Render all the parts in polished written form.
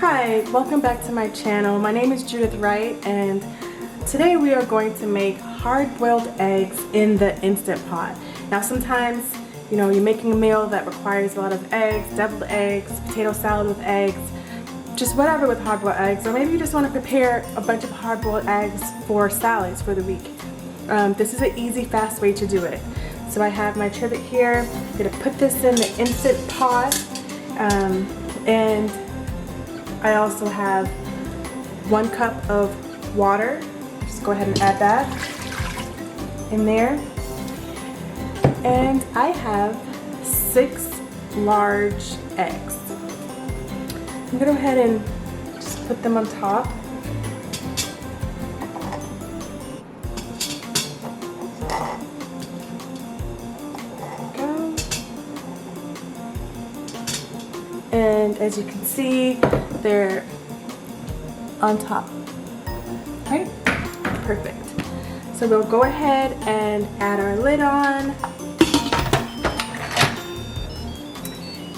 Hi, welcome back to my channel. My name is Judith Wright, and today we are going to make hard-boiled eggs in the Instant Pot. Now sometimes, you're making a meal that requires a lot of eggs, deviled eggs, potato salad with eggs, just whatever with hard-boiled eggs, or maybe you just want to prepare a bunch of hard-boiled eggs for salads for the week. This is an easy, fast way to do it. So I have my trivet here. I'm going to put this in the Instant Pot, and I also have 1 cup of water. Just go ahead and add that in there. And I have 6 large eggs. I'm gonna go ahead and just put them on top. And as you can see, they're on top. Right? Perfect. So we'll go ahead and add our lid on.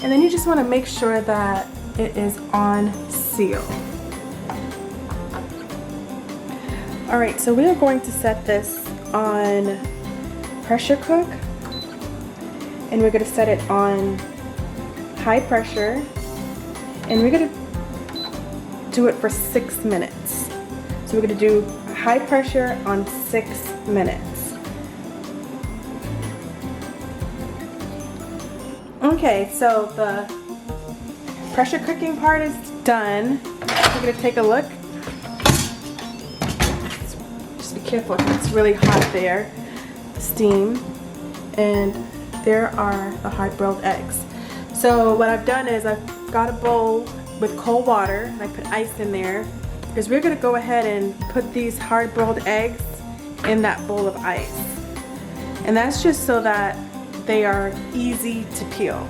And then you just want to make sure that it is on seal. Alright, so we are going to set this on pressure cook. And we're going to set it on high pressure, and we're going to do it for 6 minutes. So we're going to do high pressure on 6 minutes. Okay, so the pressure cooking part is done. We're going to take a look. Just be careful because it's really hot there, steam, and there are the hard-boiled eggs. So what I've done is I've got a bowl with cold water, and I put ice in there because we're going to go ahead and put these hard-boiled eggs in that bowl of ice. And that's just so that they are easy to peel.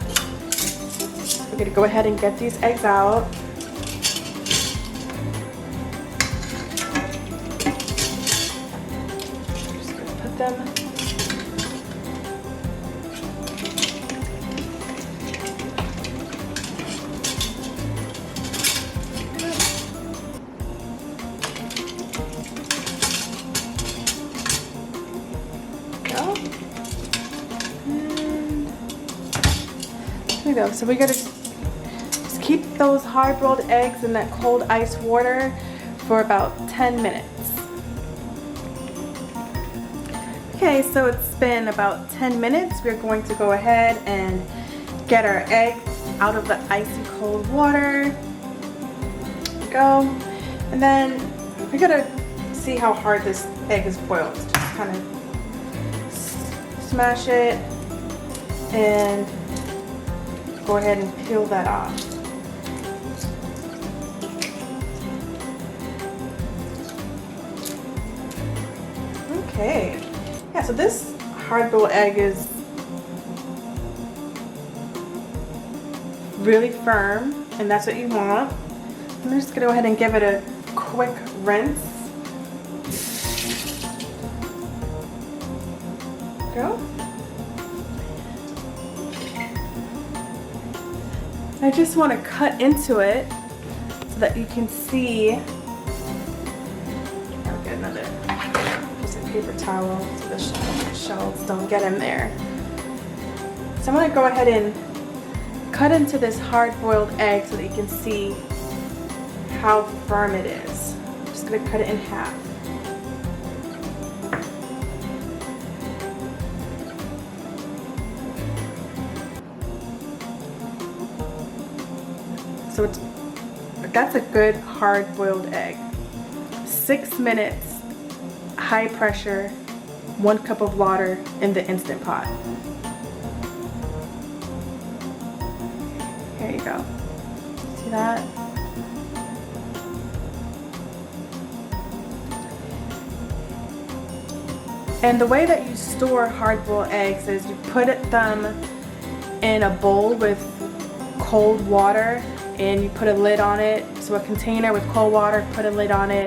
We're going to go ahead and get these eggs out. Just going to put them . There we go. So we gotta just keep those hard-boiled eggs in that cold ice water for about 10 minutes. Okay, so it's been about 10 minutes. We're going to go ahead and get our egg out of the icy cold water. There we go. And then we're gonna see how hard this egg is boiled. Just kind of smash it and go ahead and peel that off. Okay. Yeah, so this hard-boiled egg is really firm, and that's what you want. I'm just gonna go ahead and give it a quick rinse. Go. I just want to cut into it so that you can see. I'll get another piece of paper towel so the shells don't get in there. So I'm going to go ahead and cut into this hard-boiled egg so that you can see how firm it is. I'm just going to cut it in half. So that's a good hard-boiled egg. 6 minutes, high pressure, 1 cup of water in the Instant Pot. Here you go. See that? And the way that you store hard-boiled eggs is you put them in a bowl with cold water, and you put a lid on it. So a container with cold water, put a lid on it,